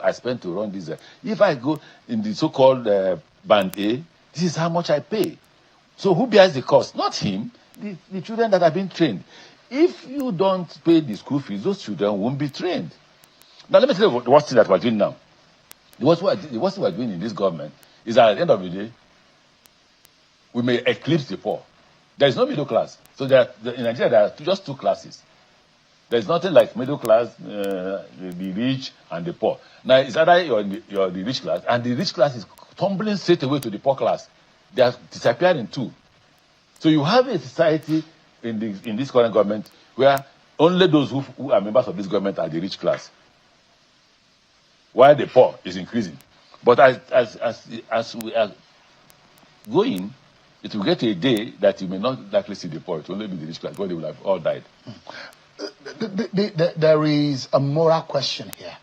I spent to run this. If I go in the so-called band A, this is how much I pay. So who bears the cost? Not him, the children that have been trained. If you don't pay the school fees, those children won't be trained. Now, let me tell you the worst thing that we're doing now. The worst thing we're doing in this government is that at the end of the day, we may eclipse the poor. There is no middle class. So in Nigeria, there are just two classes. There's nothing like middle class, the rich, and the poor. Now, it's either you're the rich class, and the rich class is tumbling straight away to the poor class. They are disappearing too. So you have a society in this current government where only those who are members of this government are the rich class, while the poor is increasing. But as we are going, it will get to a day that you may not likely see the poor. It will only be the rich class, because they will have all died. There is a moral question here.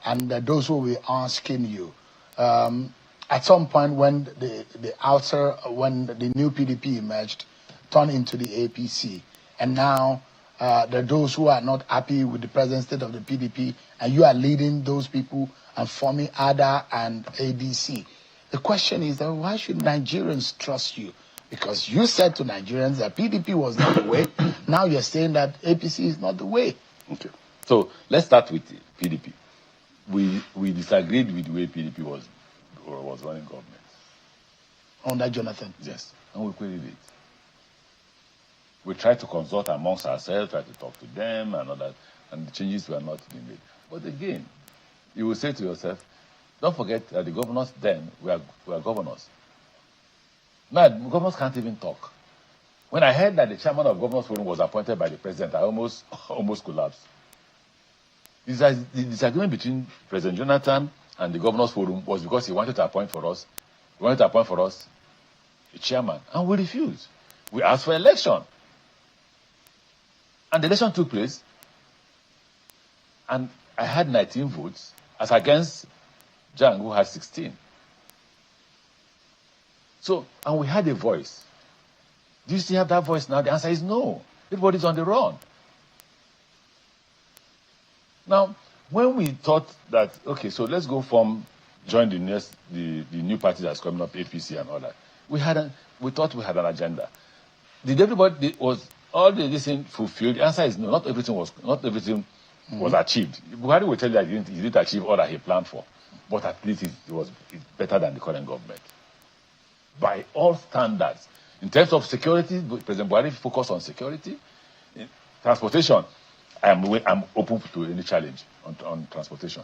And those who will be asking you, at some point when when the new PDP emerged, turned into the APC, and now there are those who are not happy with the present state of the PDP, and you are leading those people and forming ADA and ADC. The question is, why should Nigerians trust you? Because you said to Nigerians that PDP was not the way. Now you're saying that APC is not the way. Okay. So let's start with PDP. We disagreed with the way PDP was running government. Under Jonathan? Yes. And we queried it. We tried to consult amongst ourselves, tried to talk to them and all that, and the changes were not being made. But again, you will say to yourself, don't forget that the governors then were governors. Now, governors can't even talk. When I heard that the chairman of Governors Forum was appointed by the president, I almost collapsed. The disagreement between President Jonathan and the Governors Forum was because he wanted to appoint for us. He wanted to appoint for us a chairman, and we refused. We asked for election. And the election took place, and I had 19 votes as against Jang, who had 16. So, and we had a voice. Do you still have that voice now? The answer is no. Everybody's on the run. Now, when we thought that, okay, so let's go join the new party that's coming up, APC and all that, we thought we had an agenda. Did everybody, was all this thing fulfilled? The answer is no. Not everything was achieved. Buhari will tell you that he didn't achieve all that he planned for, but at least it's better than the current government. By all standards. In terms of security, President Buhari focused on security. In transportation, I'm open to any challenge on transportation.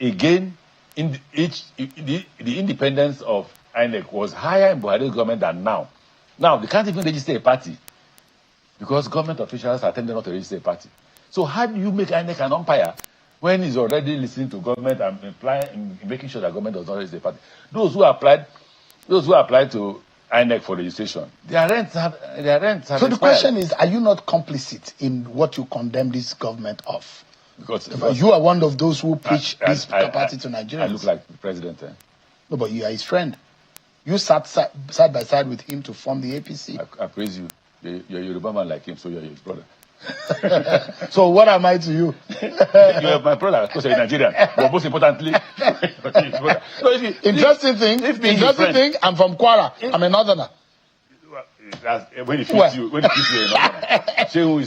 Again, the independence of INEC was higher in Buhari's government than now. Now, they can't even register a party because government officials are tending not to register a party. So how do you make INEC an umpire when he's already listening to government and making sure that government does not register a party? Those who applied to INEC for registration, their rents have So the question is, are you not complicit in what you condemn this government of? Because you are one of those who preach this party to Nigerians. I look like the president. No, but you are his friend. You sat side by side with him to form the APC. I praise you. You're a Yoruba man like him, so you're his brother. So what am I to you? You're my brother, because you're Nigerian. But most importantly, interesting thing, I'm from Kwara. I'm a northerner. When he fits you, you're a northerner. Shehu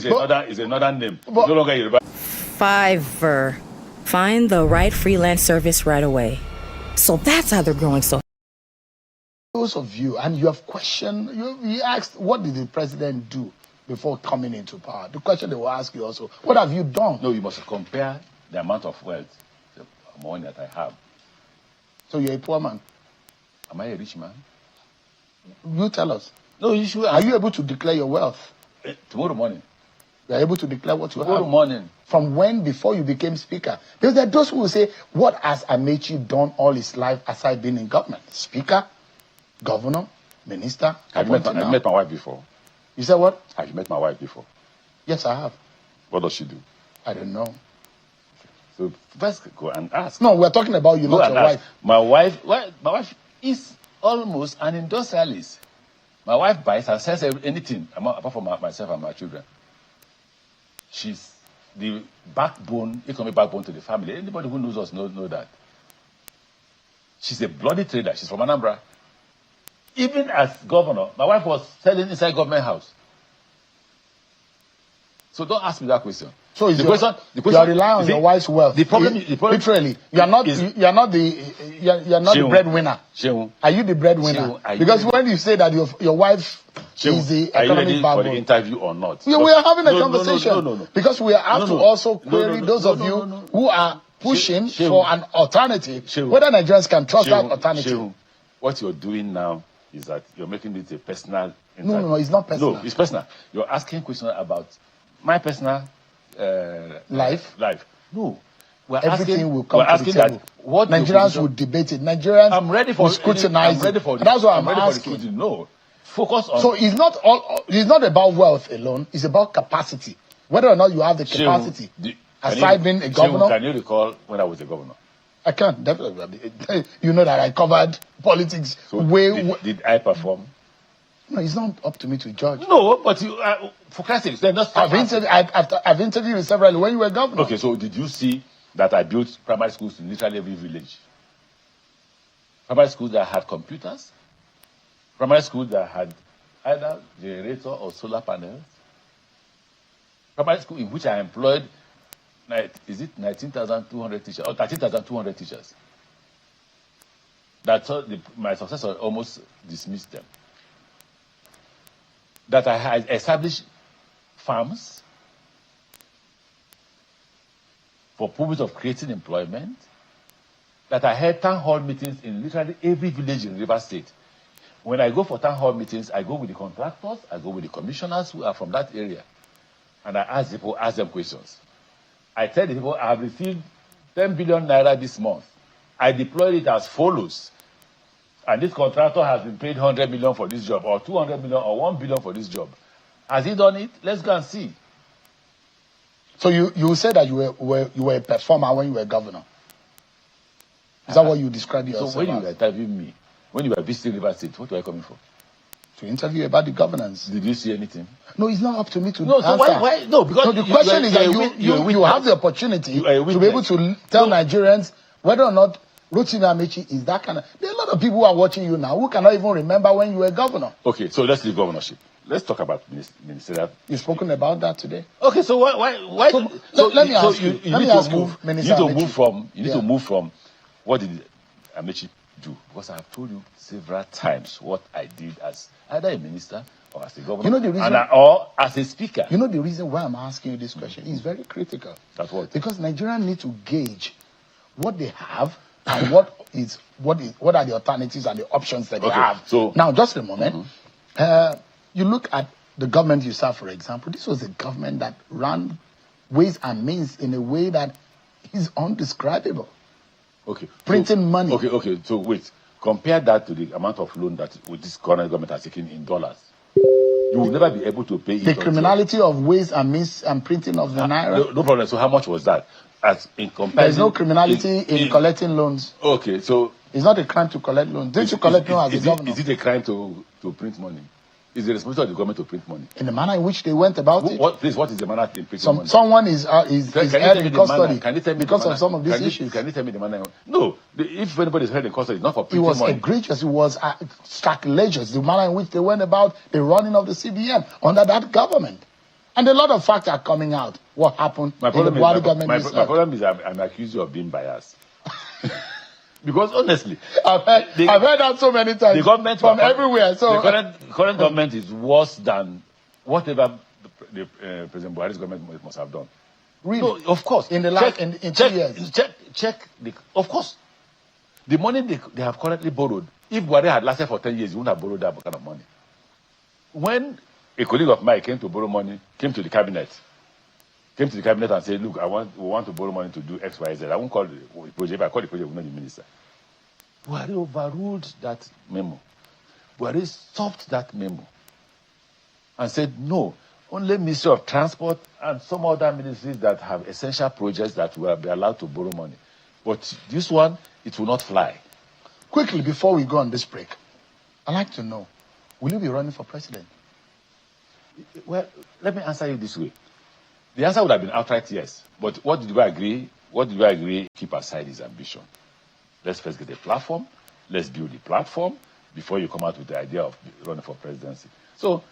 is a northern name. It's no longer Yoruba. Fiverr. Find the right freelance service right away. So that's how they're growing so. Those of you, and you have questioned, you asked, what did the president do before coming into power? The question they will ask you also, what have you done? No, you must compare the amount of wealth, the money that I have. So you're a poor man? Am I a rich man? You tell us. No, you should. Are you able to declare your wealth? Tomorrow morning. You are able to declare what you have? Tomorrow morning. From when, before you became speaker? Because there are those who will say, what has Amechi done all his life aside being in government? Speaker, governor, minister? Have you met my wife before? You said what? Have you met my wife before? Yes, I have. What does she do? I don't know. So first go and ask. No, we're talking about you, not your wife. My wife is almost an industrialist. My wife buys and sells anything apart from myself and my children. She's the backbone, economic backbone to the family. Anybody who knows us know that. She's a bloody trader. She's from Anambra. Even as governor, my wife was selling inside government house. So don't ask me that question. So the question you are relying on your wife's wealth. The problem literally, you are not the breadwinner. Are you the breadwinner? Because when you say that your wife is the economic backbone, for the interview or not? We are having a conversation. No. Because we have to also query those of you who are pushing for an alternative, whether Nigerians can trust that alternative. What you're doing now is that you're making it a personal interview. No, it's not personal. No, it's personal. You're asking questions about my personal life. No. Everything will come to the table. What Nigerians will debate it. Nigerians will scrutinize it. That's what I'm asking. No. Focus on. So it's not about wealth alone. It's about capacity. Whether or not you have the capacity. Aside being a governor. Can you recall when I was a governor? I can, definitely. You know that I covered politics so Did I perform? No, it's not up to me to judge. No, but you, for Christ's sake, I've interviewed you several when you were governor. Okay, so did you see that I built primary schools in literally every village? Primary schools that had computers, primary schools that had either generator or solar panels, primary school in which I employed, is it 19,200 teachers or 13,200 teachers? That's all. My successor almost dismissed them. That I had established farms for purpose of creating employment, that I had town hall meetings in literally every village in River State. When I go for town hall meetings, I go with the contractors, I go with the commissioners who are from that area, and I ask them questions. I tell the people, I have received 10 billion naira this month. I deployed it as follows. And this contractor has been paid 100 million for this job, or 200 million, or 1 billion for this job. Has he done it? Let's go and see. So you said that you were a performer when you were governor. Is that what you described yourself? So when you were interviewing me, when you were visiting River State, what were you coming for? To interview about the governance. Did you see anything? No, it's not up to me to answer. So why? No, because the question is that you have the opportunity to be able to tell Nigerians whether or not Rotimi Amaechi is that kind of... There are a lot of people who are watching you now who cannot even remember when you were governor. Okay, so let's leave governorship. Let's talk about ministerial. You've spoken about that today. Okay, so why? So let me ask you. You need to move from what did Amaechi do? Because I have told you several times what I did as either a minister or as a governor, you know the reason, or as a speaker. You know the reason why I'm asking you this question is very critical. That's what? Because Nigerians need to gauge what they have and what are the alternatives and the options that they have. So now, just a moment. You look at the government you serve, for example. This was a government that ran ways and means in a way that is undescribable. Okay. Printing money. Okay. So wait. Compare that to the amount of loan that this current government has taken in dollars. You will never be able to pay it. The criminality of ways and means and printing of the naira. No problem. So how much was that? As in comparison, there is no criminality in collecting loans. Okay, so it's not a crime to collect loans. Didn't you collect loans as a governor? Is it a crime to print money? Is the responsibility of the government to print money? In the manner in which they went about it. What is the manner in printing money? Someone is held in custody because of some of these issues. Can you tell me the manner? No, if anybody is held in custody, it's not for printing money. It was egregious. It was sacrilegious. The manner in which they went about the running of the CBN under that government. And a lot of facts are coming out. What happened in the Buhari government? My problem is I'm accused of being biased. Because honestly, I've heard that so many times. The government from everywhere. So the current government is worse than whatever the President Buhari's government must have done. Really? No, of course. In the last in 2 years. Check of course. The money they have currently borrowed. If Buhari had lasted for 10 years, he wouldn't have borrowed that kind of money. When a colleague of mine came to borrow money, came to the cabinet and said, look, we want to borrow money to do X, Y, Z. I won't call the project. If I call the project, we're not the minister. Buhari overruled that memo. Buhari stopped that memo and said, no, only Ministry of Transport and some other ministries that have essential projects that will be allowed to borrow money. But this one, it will not fly. Quickly, before we go on this break, I'd like to know, will you be running for president? Well, let me answer you this way. The answer would have been outright yes. But what did we agree? What did we agree? Keep aside his ambition. Let's first get a platform. Let's build the platform before you come out with the idea of running for presidency. So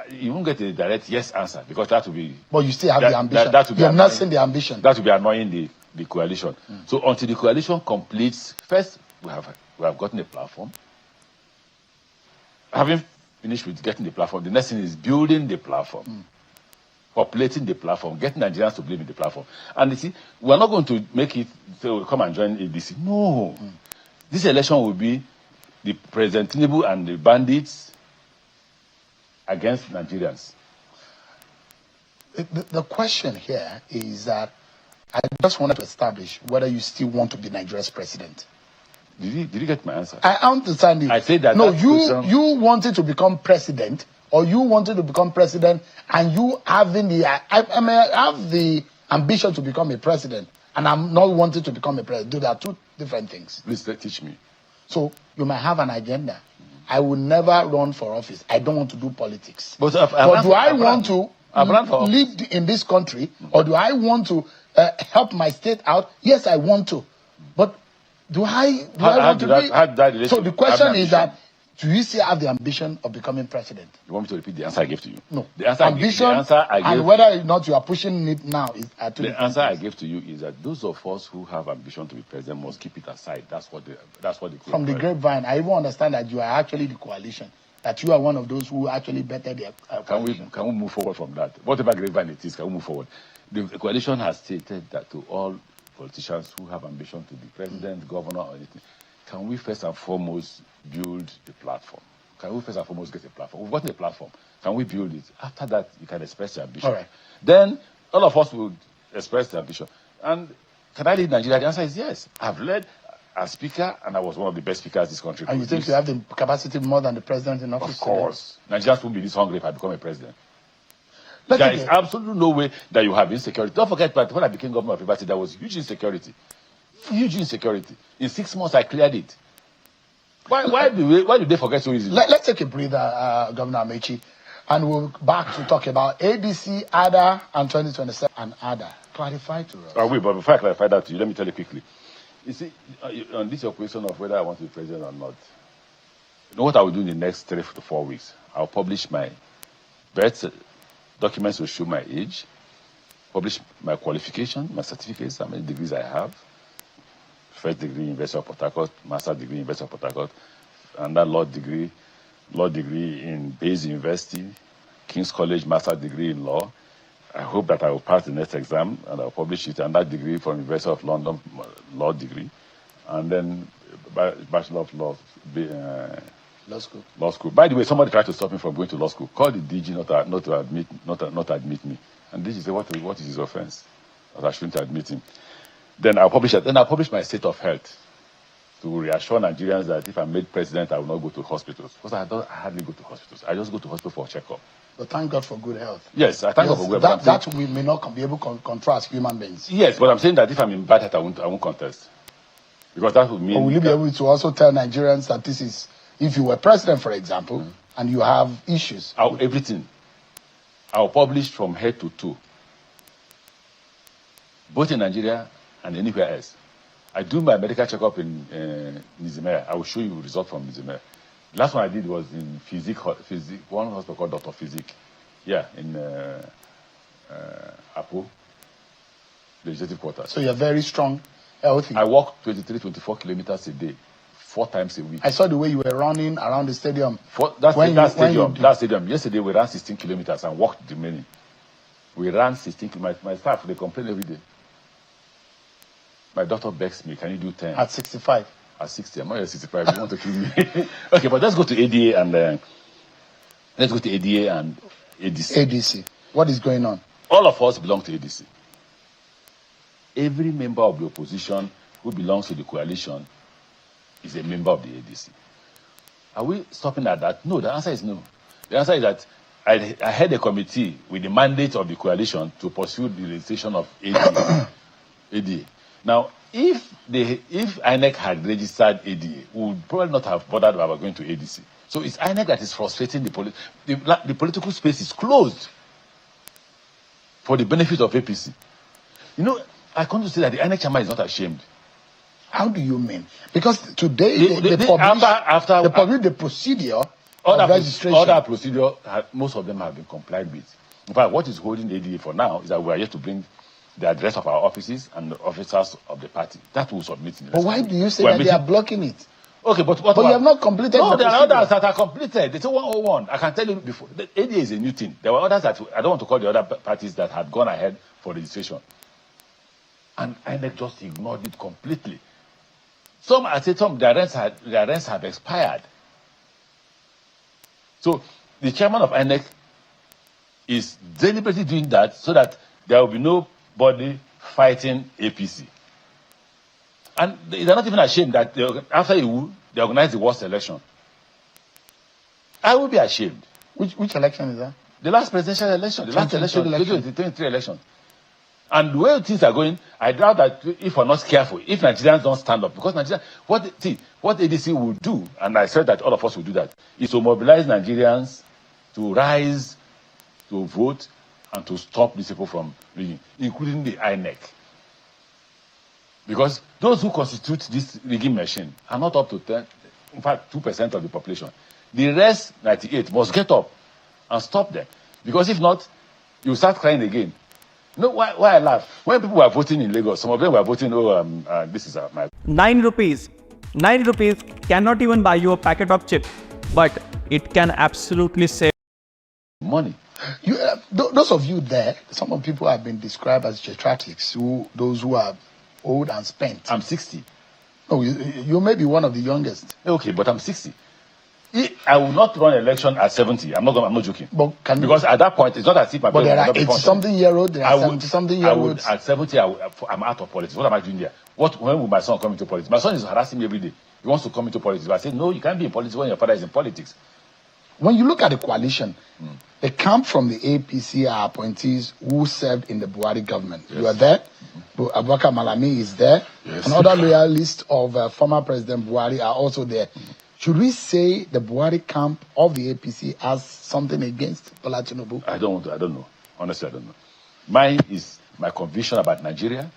you won't get a direct yes answer because that will be. But you still have the ambition. That will be You're not seeing the ambition. That will be annoying the coalition. So until the coalition completes, first we have gotten a platform. Having finished with getting the platform, the next thing is building the platform. Populating the platform, getting Nigerians to believe in the platform. And you see, we're not going to make it so come and join ADC. No. This election will be the President Tinubu and the bandits against Nigerians. The question here is that I just wanted to establish whether you still want to be Nigeria's president. Did you get my answer? I understand you. I said that. No, you wanted to become president, or you wanted to become president, and you having the I have the ambition to become a president, and I'm not wanting to become a president. There are two different things. Please teach me. So you might have an agenda. I will never run for office. I don't want to do politics. But do I want to live in this country, or do I want to help my state out? Yes, I want to. But do I want to be? So the question is that, do you still have the ambition of becoming president? You want me to repeat the answer I gave to you? No. The answer I gave, and whether or not you are pushing it now is the answer I gave to you is that those of us who have ambition to be president must keep it aside. That's what the from the grapevine. I even understand that you are actually the coalition. That you are one of those who actually bettered their coalition. Can we move forward from that? Whatever grapevine it is, can we move forward? The coalition has stated that to all politicians who have ambition to be president, governor, or anything, can we first and foremost build the platform? Can we first and foremost get a platform? We've got a platform. Can we build it? After that, you can express your ambition. All right. Then all of us will express the ambition. And can I lead Nigeria? The answer is yes. I've led as speaker, and I was one of the best speakers this country. And you think you have the capacity more than the president in office? Of course. Nigerians won't be this hungry if I become a president. There is absolutely no way that you have insecurity. Don't forget that when I became governor of Rivers, there was huge insecurity. Huge insecurity. In 6 months, I cleared it. Why do they forget so easily? Let's take a breather, Governor Amechi, and we'll back to talk about ADC, ADA, and 2027 and ADA. Clarify to us. But before I clarify that to you, let me tell you quickly. You see, on this your question of whether I want to be president or not, you know what I will do in the next 3 to 4 weeks? I'll publish my birth documents will show my age, publish my qualification, my certificates, how many degrees I have. First degree, University of Port Harcourt, master degree, University of Port Harcourt, and that law degree in Bayes University, King's College, master degree in law. I hope that I will pass the next exam and I'll publish it, and that degree from University of London, law degree, and then Bachelor of Law, law school. Law school. By the way, somebody tried to stop me from going to law school. Call the DG not to admit me. And DG said, what is his offense? That I shouldn't admit him. Then I'll publish it. Then I'll publish my state of health to reassure Nigerians that if I'm made president, I will not go to hospitals. Because I hardly go to hospitals. I just go to hospital for a checkup. But thank God for good health. Yes, I thank God for good health. That we may not be able to contrast human beings. Yes, but I'm saying that if I'm in bad health, I won't contest. Because that would mean... But will you be able to also tell Nigerians that this is... If you were president, for example, and you have issues... Everything. I'll publish from head to toe. Both in Nigeria and anywhere else. I do my medical checkup in Nizimea. I will show you the result from Nizimea. The last one I did was in Physique, one hospital called Dr. Physique. Yeah, in Apo, legislative quarters. So you're very strong, healthy. I walk 23, 24 kilometers a day, 4 times a week. I saw the way you were running around the stadium. That stadium. Yesterday we ran 16 kilometers and walked the remaining. We ran 16 kilometers. My staff, they complain every day. My doctor begs me, can you do 10? At 65? At 60. I'm not at 65. You want to kill me? Okay, but let's go to ADA and ADC. ADC. What is going on? All of us belong to ADC. Every member of the opposition who belongs to the coalition is a member of the ADC. Are we stopping at that? No, the answer is no. The answer is that I had a committee with the mandate of the coalition to pursue the registration of ADA. Now, if INEC had registered ADA, we would probably not have bothered about going to ADC. So it's INEC that is frustrating the political space is closed. for the benefit of APC. You know, I come to say that the INEC chairman is not ashamed. How do you mean? Because today they publish the procedure of registration. Other procedure, most of them have been complied with. In fact, what is holding ADA for now is that we are yet to bring the address of our offices and the officers of the party. That will submit. But why do you say that they are blocking it? Okay, but you have not completed. No, there are others that are completed. It's a 101. I can tell you before. The ADA is a new thing. There were others that I don't want to call the other parties that had gone ahead for registration, and INEC just ignored it completely. Some their rents have expired. So the chairman of INEC is deliberately doing that so that there will be nobody fighting APC. And they're not even ashamed that after they organized the worst election. I will be ashamed. Which election is that? The last presidential election. The last election, the 2023 election. And the way things are going, I doubt that if we're not careful, if Nigerians don't stand up, because Nigeria, what ADC will do, and I said that all of us will do that, is to mobilize Nigerians to rise, to vote, and to stop these people from rigging, including the INEC. Because those who constitute this rigging machine are not up to 10, in fact, 2% of the population. The rest, 98, must get up and stop them. Because if not, you start crying again. You know why I laugh? When people were voting in Lagos, some of them were voting, this is my... 9 rupees. 9 rupees cannot even buy you a packet of chips, but it can absolutely save money. Those of you there, some of people have been described as geriatrics, those who are old and spent. I'm 60. No, you may be one of the youngest. Okay, but I'm 60. I will not run an election at 70. I'm not joking. But because at that point, it's not as if my But there are 80-something-year-olds, there are 70-something-year-olds. At 70, I'm out of politics. What am I doing there? When will my son come into politics? My son is harassing me every day. He wants to come into politics. But I say, no, you can't be in politics when your father is in politics. When you look at the coalition, the camp from the APC are appointees who served in the Buhari government. Yes. You are there. Abubakar Malami is there. Yes. Another loyalist of former President Buhari are also there. Should we say the Buhari camp of the APC has something against Bola Tinubu? I don't know. Honestly, I don't know. Mine is my conviction about Nigeria.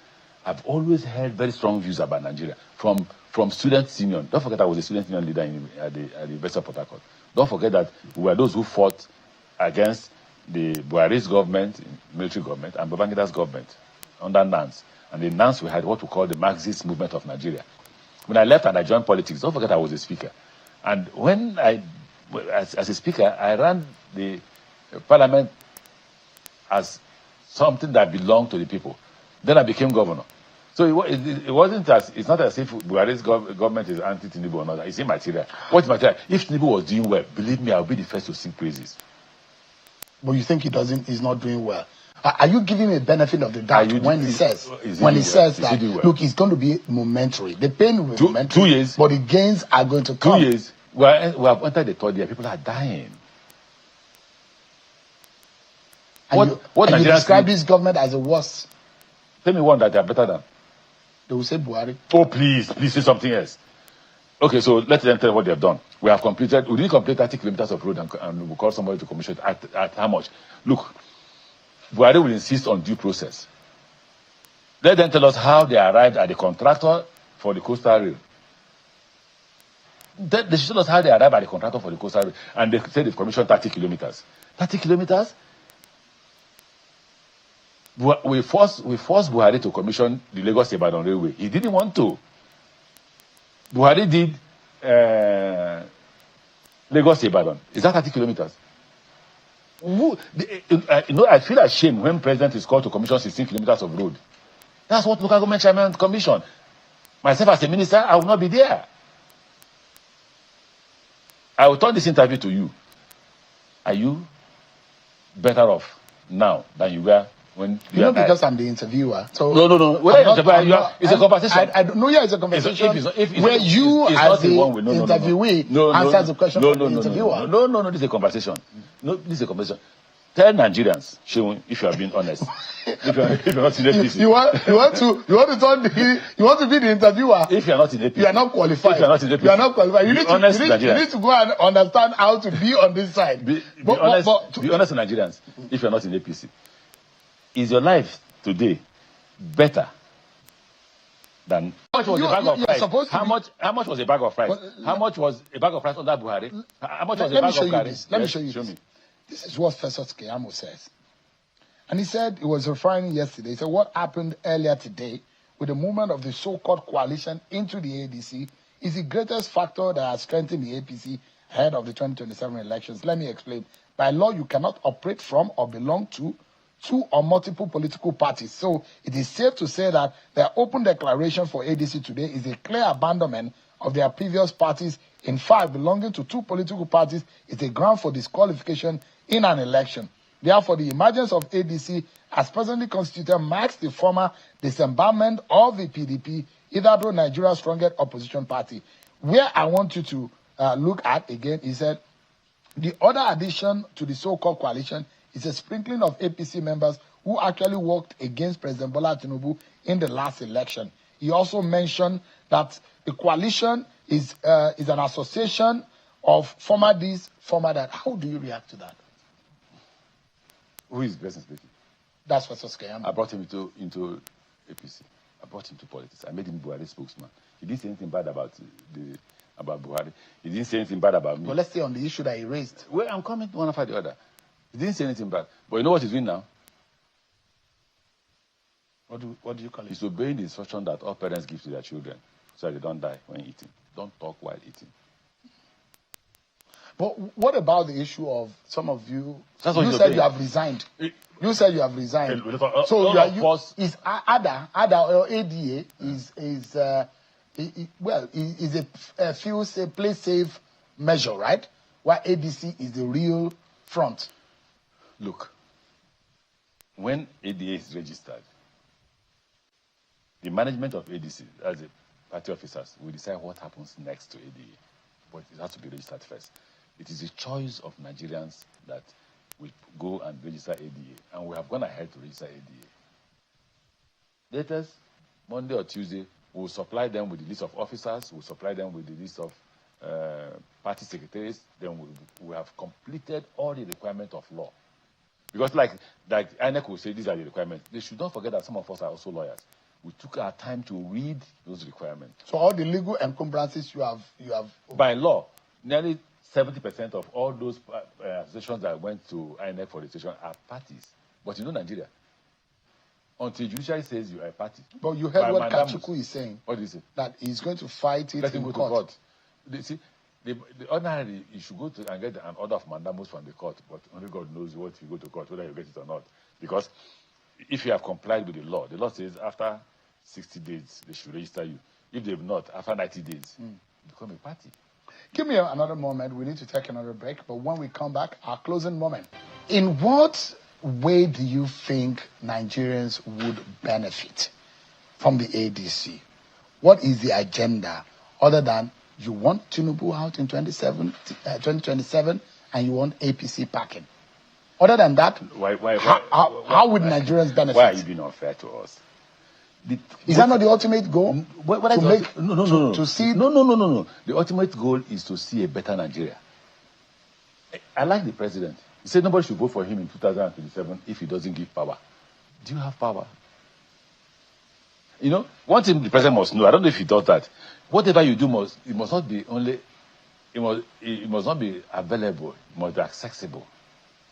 I've always held very strong views about Nigeria. From student union. Don't forget I was a student union leader at the University of Port Harcourt. Don't forget that we were those who fought against the Buhari's government, military government, and Babangida's government under NANS. And in NANS we had what we call the Marxist movement of Nigeria. When I left and I joined politics, don't forget I was a speaker. And when as a speaker, I ran the parliament as something that belonged to the people. Then I became governor. So it's not as if Buhari's government is anti-Tinubu or not. It's immaterial. What's material? If Tinubu was doing well, believe me, I'll be the first to sing praises. But you think he's not doing well? Are you giving him a benefit of the doubt when he says that, look, it's going to be momentary. The pain will be momentary. 2 years. But the gains are going to come. 2 years. We have entered the third year. People are dying. And you describe this government as the worst. Tell me one that they are better than. They will say Buhari. Oh, please say something else. Okay, so let them tell what they have done. We didn't complete 30 kilometers of road and we call somebody to commission at how much? Look, Buhari will insist on due process. Let them tell us how they arrived at the contractor for the coastal rail. They should tell us how they arrived at the contractor for the coastal rail. And they said they've commissioned 30 kilometers. 30 kilometers? We forced Buhari to commission the Lagos-Ibadan Railway. He didn't want to. Buhari did Lagos-Ibadan. Is that 30 kilometers? I feel ashamed when president is called to commission 16 kilometers of road. That's what local government chairman commission. Myself as a minister, I will not be there. I will turn this interview to you. Are you better off now than you were when you because I'm the interviewer. So no. It's a conversation. I don't know. Yeah, it's a conversation. Where you, as the interviewee, answers the question from the interviewer. No. This is a conversation. No, this is a conversation. Tell Nigerians, Sheun, if you are being honest. if you're not in APC. You want to be the interviewer. If you are not in APC. You are not qualified. If you are not in APC. You are not qualified. You need to go and understand how to be on this side. Be honest to Nigerians. If you are not in APC. is your life today better than how much was a bag of rice? How much was a bag of rice? How much was a bag of rice under Buhari? How much was a bag of rice? Let me show you this. This is what Festus Keyamo says. And he said, he was referring yesterday, he said, what happened earlier today with the movement of the so-called coalition into the ADC is the greatest factor that has strengthened the APC ahead of the 2027 elections. Let me explain. By law, you cannot operate from or belong to two or multiple political parties. So it is safe to say that their open declaration for ADC today is a clear abandonment of their previous parties. In fact, belonging to two political parties is a ground for disqualification in an election. Therefore, the emergence of ADC as presently constituted marks the former disembowelment of the PDP, either through Nigeria's strongest opposition party. Where I want you to look at again, he said, the other addition to the so-called coalition is a sprinkling of APC members who actually worked against President Bola Tinubu in the last election. He also mentioned that the coalition is an association of former this, former that. How do you react to that? Who is the person speaking? That's Festus Keyamo. I brought him into APC. I brought him to politics. I made him Buhari spokesman. He didn't say anything bad about Buhari. He didn't say anything bad about me. Well, let's stay on the issue that he raised. Well, I'm coming one after the other. He didn't say anything bad. But you know what he's doing now? What do you call it? He's obeying the instruction that all parents give to their children so that they don't die when eating. Don't talk while eating. But what about the issue of some of you? You said you have resigned. You said you have resigned. So is ADA or ADA is a feel safe, play safe measure, right? While ADC is the real front. Look, when ADA is registered, the management of ADC, as a party officers, will decide what happens next to ADA. But it has to be registered first. It is a choice of Nigerians that will go and register ADA. And we have gone ahead to register ADA. Latest, Monday or Tuesday, we'll supply them with the list of officers, we'll supply them with the list of party secretaries, then we have completed all the requirements of law. Because like INEC will say these are the requirements. They should not forget that some of us are also lawyers. We took our time to read those requirements. So all the legal encumbrances you have... By law, nearly 70% of all those associations that went to INEC for registration are parties. But you know Nigeria, until judiciary says you are a party. But you heard what Kachuku is saying. What did he say? That he's going to fight it Let him in go court. to court. The ordinarily, you should go to and get an order of mandamus from the court, but only God knows what you go to court, whether you get it or not. Because if you have complied with the law says after 60 days, they should register you. If they've not, after 90 days, you become a party. Give me another moment. We need to take another break. But when we come back, our closing moment. In what way do you think Nigerians would benefit from the ADC? What is the agenda other than you want Tinubu out in 2027 and you want APC packing? Other than that, how would Nigerians benefit? Why are you being unfair to us? Is that not the ultimate goal? To see. No. The ultimate goal is to see a better Nigeria. I like the president. He said nobody should vote for him in 2027 if he doesn't give power. Do you have power? You know, one thing the president must know, I don't know if he does that. Whatever you do it must not be available, it must be accessible.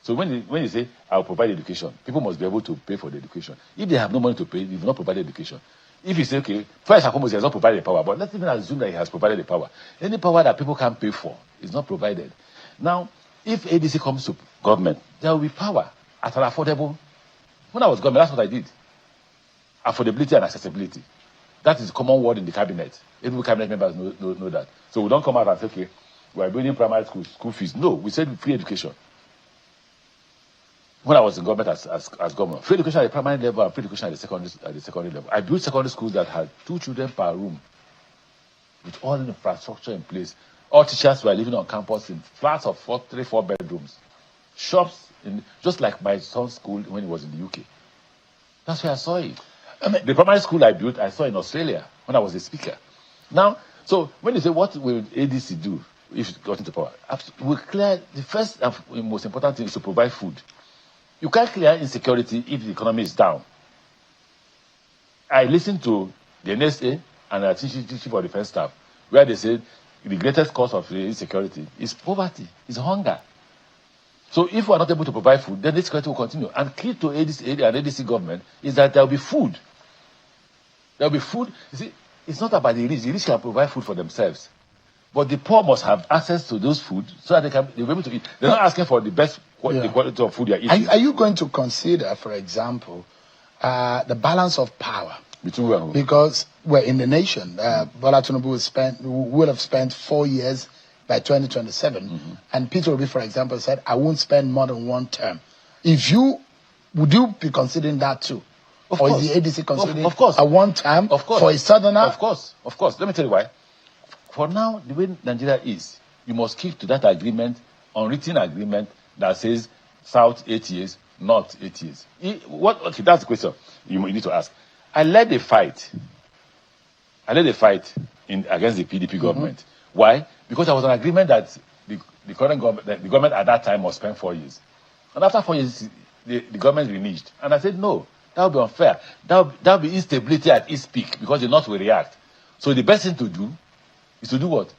So when you say, I'll provide education, people must be able to pay for the education. If they have no money to pay, they will not provide education. If you say, okay, first and foremost, he has not provided the power, but let's even assume that he has provided the power. Any power that people can't pay for is not provided. Now, if ADC comes to government, there will be power at an affordable. When I was government, that's what I did. Affordability and accessibility. That is a common word in the cabinet. Every cabinet members know that. So we don't come out and say, okay, we are building primary school fees. No, we said free education. When I was in government as governor, free education at the primary level and free education at the secondary level. I built secondary schools that had 2 children per room with all the infrastructure in place. All teachers were living on campus in flats of 3-4 bedrooms. Shops, just like my son's school when he was in the UK. That's where I saw it. The primary school I built, I saw in Australia when I was a speaker. Now, so when you say, what will ADC do if it got into power? We clear the first and most important thing is to provide food. You can't clear insecurity if the economy is down. I listened to the NSA and the Chief of Defense Staff, where they said the greatest cause of insecurity is poverty, is hunger. So if we are not able to provide food, then this insecurity will continue. And key to ADC and ADC government is that there will be food. There will be food. You see, it's not about the rich. The rich can provide food for themselves. But the poor must have access to those food so that they'll be able to eat. They're not asking for the best the quality of food you're eating. Are you going to consider, for example, the balance of power? Between because we're in the nation. Bola Tinubu will have spent 4 years by 2027. And Peter Obi, for example, said, I won't spend more than one term. Would you be considering that too? Of or course. Is the ADC considering of course. a one term for a southerner? Of course. Let me tell you why. For now, the way Nigeria is, you must keep to that agreement, unwritten agreement that says South 8 years, North 8 years. Okay, that's the question you need to ask. I led a fight against the PDP government. Why? Because there was an agreement that the current government, the government at that time must spend 4 years. And after 4 years, the government reneged. And I said, no, that would be unfair. That would be instability at its peak because the North will react. So the best thing to do is to do what?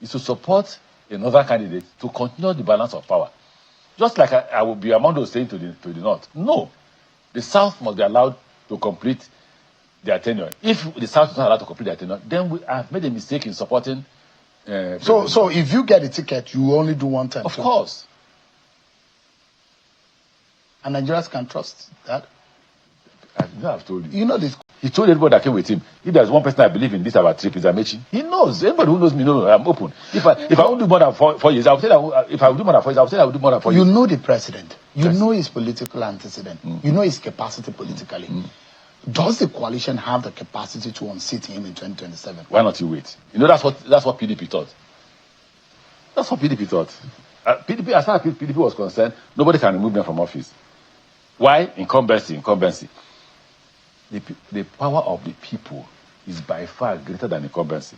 Is to support another candidate to continue the balance of power. Just like I will be among those saying to the North. No, the South must be allowed to complete their tenure. If the South is not allowed to complete their tenure, then we have made a mistake in supporting. So if you get a ticket, you only do one term. Of course. And Nigerians can trust that. I've told you. You know this. He told everybody that came with him. If there's one person I believe in this about trip is Amechi. He knows. Anybody who knows me knows I'm open. If I won't do more than 4 years, I'll say that if I will do more than 4 years, I'll say I will do more than 4 years. You know the president. You Yes. know his political antecedent. You know his capacity politically. Does the coalition have the capacity to unseat him in 2027? Why not you wait? You know that's what PDP thought. That's what PDP thought. PDP, as far as PDP was concerned, nobody can remove them from office. Why? Incumbency. The power of the people is by far greater than incumbency.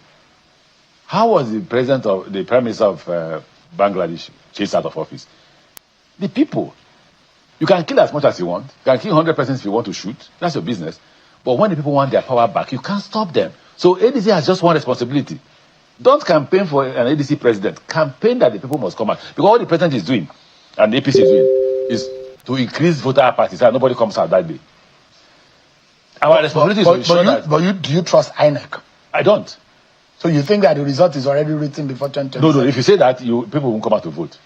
How was the Prime Minister of Bangladesh chased out of office? The people. You can kill as much as you want. You can kill 100 persons if you want to shoot. That's your business. But when the people want their power back, you can't stop them. So ADC has just one responsibility. Don't campaign for an ADC president. Campaign that the people must come out. Because what the president is doing, and the APC is doing, is to increase voter apathy so that nobody comes out that day. Our responsibility is to ensure that... do you trust INEC? I don't. So you think that the result is already written before 2027? No. If you say that, people won't come out to vote.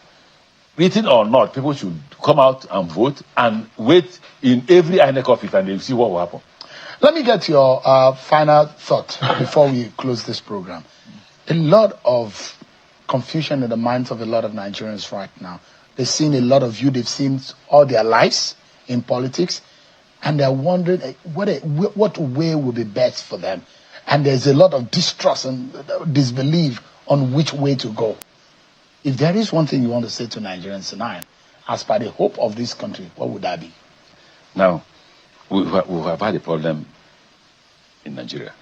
Written or not, people should come out and vote and wait in every INEC office and they'll see what will happen. Let me get your final thought before we close this program. A lot of confusion in the minds of a lot of Nigerians right now. They've seen a lot of you, they've seen all their lives in politics, and they're wondering what way will be best for them. And there's a lot of distrust and disbelief on which way to go. If there is one thing you want to say to Nigerians tonight, as per the hope of this country, what would that be? Now, we have had a problem in Nigeria.